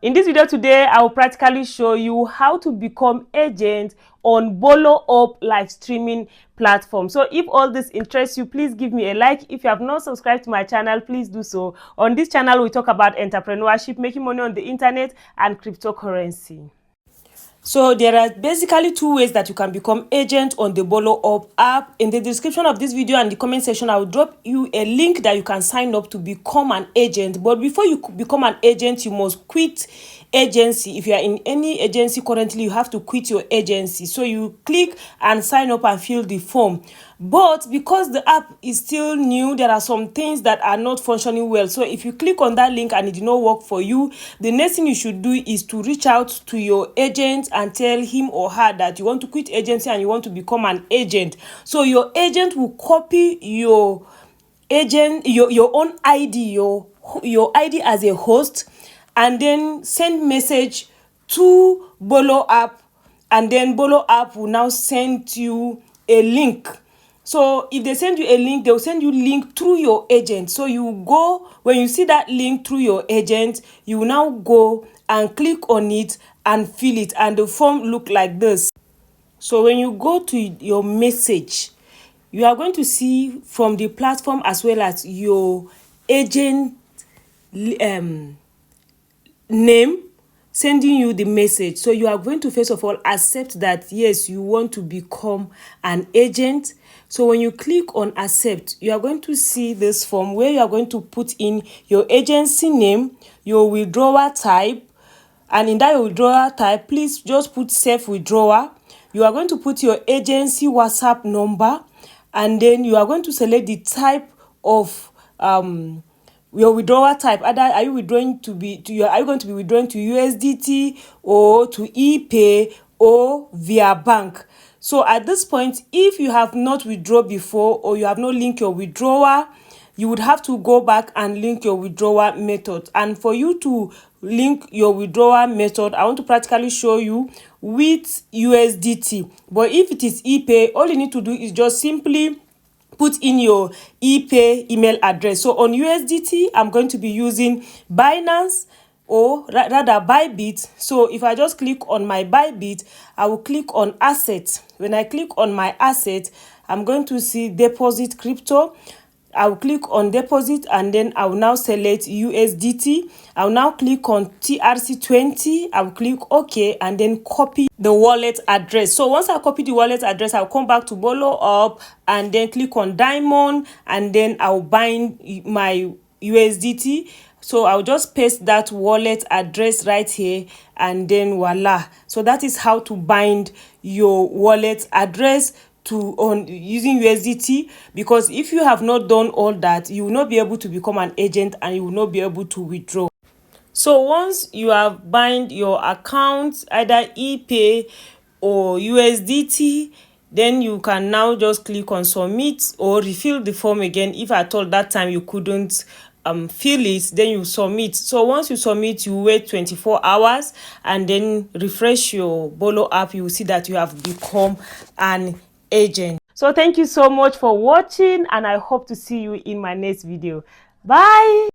In this video today, I will practically show you how to become agent on Boloupp live streaming platform. So if all this interests you, please give me a like. If you have not subscribed to my channel, please do so. On this channel, we talk about entrepreneurship, making money on the internet, and cryptocurrency. So there are basically two ways that you can become agent on the Boloupp app. In the description of this video and the comment section, I will drop you a link that you can sign up to become an agent. But before you become an agent, you must quit agency. If you are in any agency currently, you have to quit your agency. So you click and sign up and fill the form. But because the app is still new, there are some things that are not functioning well. So if you click on that link and it did not work for you, the next thing you should do is to reach out to your agent and tell him or her that you want to quit agency and you want to become an agent. So your agent will copy your own ID, your ID as a host, and then send message to Boloupp, and then Boloupp will now send you a link. So if they send you a link, they'll send you link through your agent. So you go, when you see that link through your agent, you will now go and click on it and fill it, and the form look like this. So when you go to your message, you are going to see from the platform as well as your agent name sending you the message. So you are going to first of all accept that yes, you want to become an agent. So when you click on accept, you are going to see this form where you are going to put in your agency name, your withdrawal type, and in that withdrawal type, please just put self withdrawal. You are going to put your agency WhatsApp number, and then you are going to select the type of your withdrawal type. Either are you going to be withdrawing to USDT or to ePay or via bank? So at this point, if you have not withdrawn before or you have not linked your withdrawal, you would have to go back and link your withdrawal method. And for you to link your withdrawal method, I want to practically show you with USDT. But if it is ePay, all you need to do is just simply put in your ePay email address. So on USDT, I'm going to be using Binance, or rather Bybit. So if I just click on my Bybit, I will click on asset. When I click on my asset, I'm going to see deposit crypto. I will click on deposit, and then I will now select USDT. I will now click on TRC20. I will click OK, and then copy the wallet address. So once I copy the wallet address, I'll come back to Boloupp and then click on diamond, and then I'll bind my USDT. So I'll just paste that wallet address right here, and then voila. So that is how to bind your wallet address on using USDT, because if you have not done all that, you will not be able to become an agent and you will not be able to withdraw. So once you have bind your account, either ePay or USDT, then you can now just click on submit or refill the form again. If at all that time you couldn't fill it, then you submit. So once you submit, you wait 24 hours and then refresh your Boloupp app. You will see that you have become an agent. So thank you so much for watching, and I hope to see you in my next video. Bye.